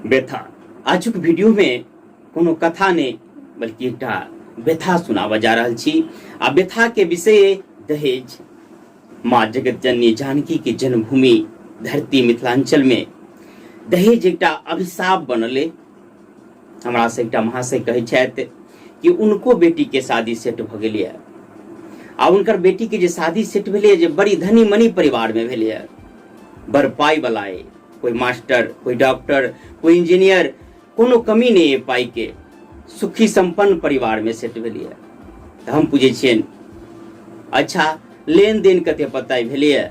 व्यथा आजुक वीडियो में कोनो कथा ने बल्कि एकटा व्यथा सुनावा जा रहल छी। आ व्यथा के विषय दहेज। माँ जगत जननी जानकी के जन्मभूमि धरती मिथिलांचल में दहेज एकटा अभिशाप बनले। हमरा से एकटा महाशय कहै छथि कि उनको बेटी के शादी सेट भ गेलै आ उनकर बेटी के जे शादी सेट भेलै जे बड़ी धनी मनी परिवार में भेलै, बड़ पाई वाला है, कोई मास्टर, कोई डॉक्टर, कोई इंजीनियर, कोनो कमी नहीं है पाई के, सुखी संपन्न परिवार में सेट भेलिए। तो हम पूछे छियन अच्छा लेन देन कते पता भेलिए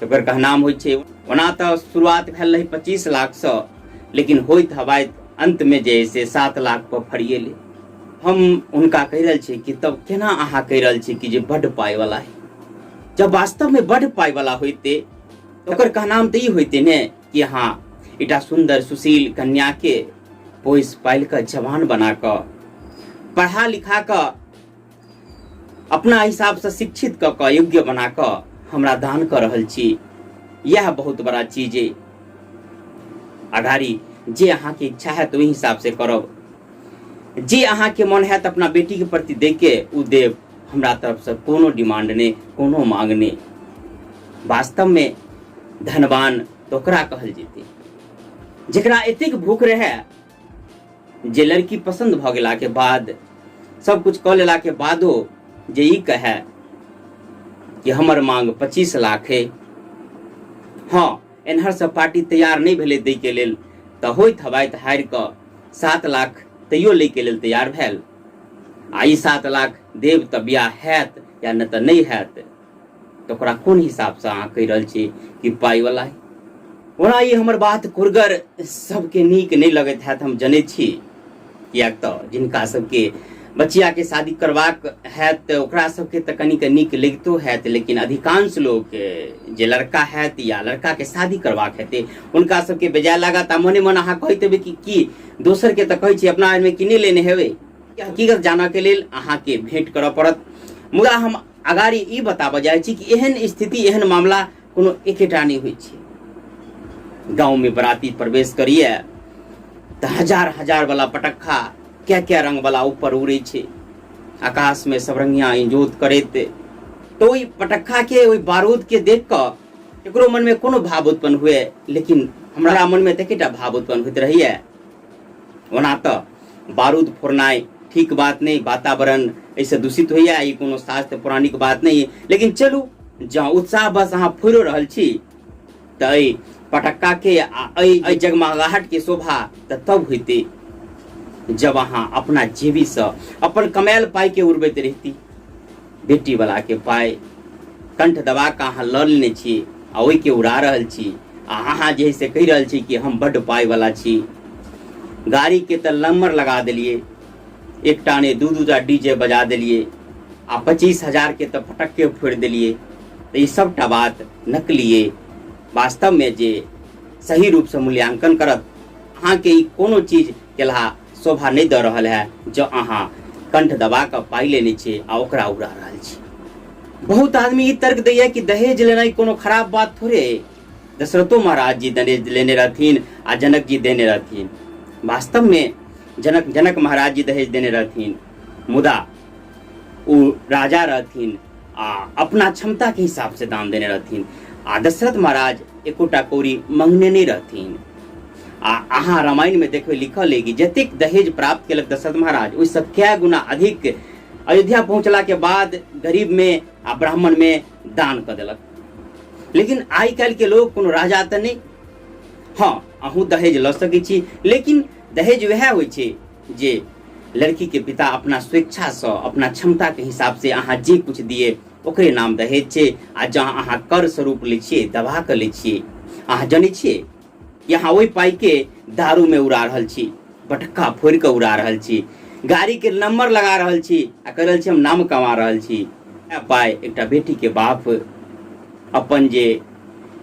तो ओकर कहनाम होइ छै ओना तो शुरुआत भेल रही 25 लाख से, लेकिन होइत हवाइत अंत में जे से 7 लाख पर फरिएले। हम उनका कह रहल छी कि तब केना अहाँ कह रहल छी कि जे बड़ पाई वाला है, जब वास्तव में बड़ पाई वाला होते तो ओकर कहनाम तो ई होते ने कि हाँ इटा सुंदर सुशील कन्या के पोस पाल कर जवान बना कर पढ़ा लिखा कर अपना हिसाब से शिक्षित क योग्य बना कर हमरा दान कर रहल छी। यह बहुत बड़ा चीज है। अगाड़ी जे अहाँ के इच्छा है तो वही हिसाब से करब, जे अहाँ के मन है तो अपना बेटी के प्रति दे के उ देव। हमरा तरफ से कोनो डिमांड नहीं, कोनो मांग नहीं। वास्तव में धनवान तो ओकरा कहल जेते जेकरा एतेक भूख रहे जे लड़की पसंद भ गेला के बाद सब कुछ क लेला के बादो जे ई कहे कि हमर मांग 25 लाख है। हाँ एनहर से पार्टी तैयार नहीं भेले दै के लेल तो होइत हवाइत हारि क 7 लाख तैयो लै के लेल तैयार भेल। आ ई 7 लाख देव त बियाह हैत या न त नहीं हैत, तो ओकरा कोन हिसाब से अहाँ कह रहल छी कि पाई वाला है। ओना ये हमर बात कुरगर सबके नीक नहीं लगत है, हम जने छी। कियाक तो जिनका सबके बचिया के शादी करवाक है तो ओकरा सबके तो कनिक नीक लगितो हैत, लेकिन अधिकांश लोग जे लड़का हैत या लड़का के शादी करवाक हेते उनका सबके बेजाय लागत। आ मने मन अहाँ कहते हेबे कि दोसर के तो कहै छी अपना में कि नहीं लेने हेबे। हकीकत जाना के लेल अहाँ के भेंट करऽ पड़त। मुदा हम अगाड़ी ई बताबऽ जाइ छी कि एहन स्थिति एहन मामला कोनो एकेटा नहीं होइ छै। गांव में बराती प्रवेश करिए तो हजार हजार वाला पटखा क्या रंग वाला ऊपर उड़े छे, आकाश में सबरंगिया इंजोत करैत। तो ओई पटखा के ओई बारूद के देख कर एकरो मन में कोनो भाव उत्पन्न हुए, लेकिन हमरा मन में तकेटा भाव उत्पन्न होइत रहिए। ओना तो बारूद फोड़नाई ठीक बात नहीं, वातावरण ऐसे दूषित होइए, ई कोनो शास्त्र पौराणिक बात नहीं है। लेकिन चलू जहाँ उत्साह बस अहाँ फुरो रहल छी तो पटक्का के जगमगाहट के शोभा तब होते जब अहाँ अपना जेबी से अपन कमायल पाई के उड़बैत रहती। बेटी वाला के पाई कंठ दबा के अहाँ ल लेने छी आ ओहि के उड़ा रहल छी। अहाँ जे से कह रहल छी कि हम बड़ पाई वाला छी। गाड़ी के तो नंबर लगा दिलिए, एकटा ने दू टा डीजे बजा दिलिए आ 25,000 के तो फटक्के फोड़ दिलिए। तो ये सबटा बात नकलिए। वास्तव में जे सही रूप से मूल्यांकन करत अहाँ के कोनो चीज केला शोभा नहीं दे रहल है जो अहाँ कंठ दबा कर पाई लेने छे आ ओकरा उड़ा रहल छी। बहुत आदमी ई तर्क दैया कि दहेज लेनाई कोनो खराब बात थोड़े। दशरथो महाराज जी दहेज लेने रहथिन आ जनक जी देने रहथिन। वास्तव में जनक महाराज जी दहेज देने रहथिन, मुदा उ राजा रहथिन आ अपना क्षमता के हिसाब से दान देने रहथिन। आ दशरथ महाराज एकोटा कौड़ी मंगने नहीं रहथिन। अहाँ रामायण में देखबे लिखल है कि जतेक दहेज प्राप्त केलक दशरथ महाराज ओहिसँ कए गुना अधिक अयोध्या पहुंचला के बाद गरीब में आ ब्राह्मण में दान कर देलक। लेकिन आई काल्हि के लोग कोनो राजा तो नहीं। हाँ अहूँ दहेज ल सकै छी, लेकिन दहेज वह होइ छै जे लड़की के पिता अपना स्वेच्छा से अपना क्षमता के हिसाब से अहाँ जे कुछ दिए ओकरे नाम दहेज छै। आ जहाँ अहाँ कर स्वरूप ले छिए, दबा के ले छिए। अहाँ जानै छिए यहाँ वही पाई के दारू में उड़ा रहल छी, पटक्का फोड़ के उड़ा रहल छी, गाड़ी के नंबर लगा रहल छी आ कह रहल छी हम नाम कमा रहल छी। पाई एकटा बेटी के बाप अपन जे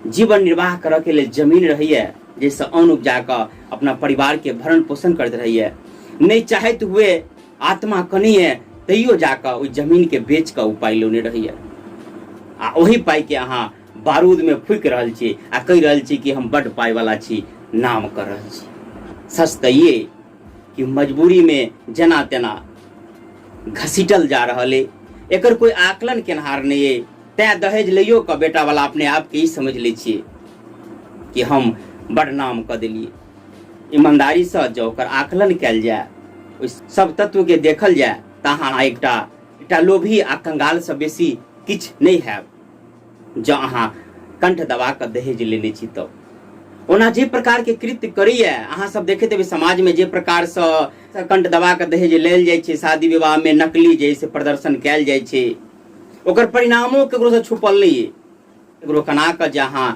जीवन निर्वाह करे के लिए जमीन रहिए जैसे अन्न उपजा कर अपना परिवार के भरण पोषण करते रहिए, नहीं चाहत हुए आत्मा कनी है तैयो जाकर ओई जमीन के बेच कर उपाय लेने रहिए। आ वही पाई के अहाँ बारूद में फूक रहल छी आ कह रहल छी कि हम बड़ पाई वाला छी, नाम कर रहल छी। सच तो ये कि मजबूरी में जना तेना घसीटल जा रहा है, एकर कोई आकलन केनहार नहीं है। तैं दहेज लियो का बेटा वाला अपने आप के ही समझ ले छिए कि हम बड़ नाम कर दिलिए। ईमानदारी से जो ओकर आकलन कल जाए, उस सब तत्व के देखल जाए, तहाँ एकटा लोभी आ कंगाल से बेसी किछ नहीं है। जो अहाँ कंठ दबा कर दहेज लेने छी तो ओना जे प्रकार के कृत्य करिए अहाँ सब देखते हेबै समाज में, जे प्रकार से कंठ दबा कर दहेज लेल जाइ छै, शादी विवाह में नकली जैसे प्रदर्शन कयल जाइ छै, ओकर परिणामों केकरो से छुपल नहीं है। केकरो कना के जहाँ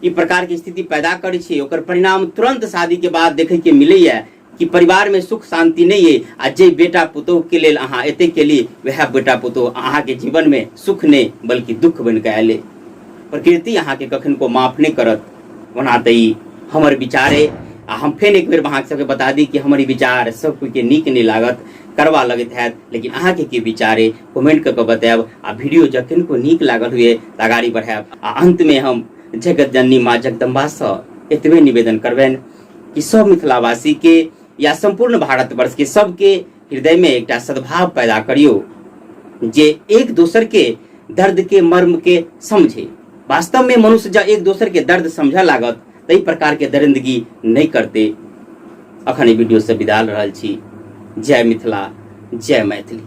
ई प्रकार की स्थिति पैदा करे छै, ओकर परिणाम तुरंत शादी के बाद देखे के मिलैया कि परिवार में सुख शांति नहीं है। आ जे बेटा पुतोह के लेल अहाँ एते के लिए, वह बेटा पुतोह अहाँ के जीवन में सुख नहीं बल्कि दुख बन के आयले। प्रकृति अहाँ के कखन को माफ नहीं करत। ओना तो ई हमर विचार है। हम फेर एक बेर अहाँ सबके बता दी कि हमारी विचार सब कोई के नीक नहीं लागत, करवा लगत है, लेकिन अहाँ के विचार है कमेंट करके बतायब। आ वीडियो जखन को नीक लागल हुए तो आगाड़ी बढ़ायब। आ अंत में हम जगत जननी माँ जगदम्बा से एतबे निवेदन करबेन कि सब मिथिलावासी के या संपूर्ण भारतवर्ष के सबके हृदय में एक सद्भाव पैदा करियो, जे एक दूसर के दर्द के मर्म के समझे। वास्तव में मनुष्य जब एक दूसर के दर्द समझ लागत तई प्रकार के दरिंदगी नहीं करते। अखन वीडियो से विदा रहल छी। जय मिथिला, जय मैथिली।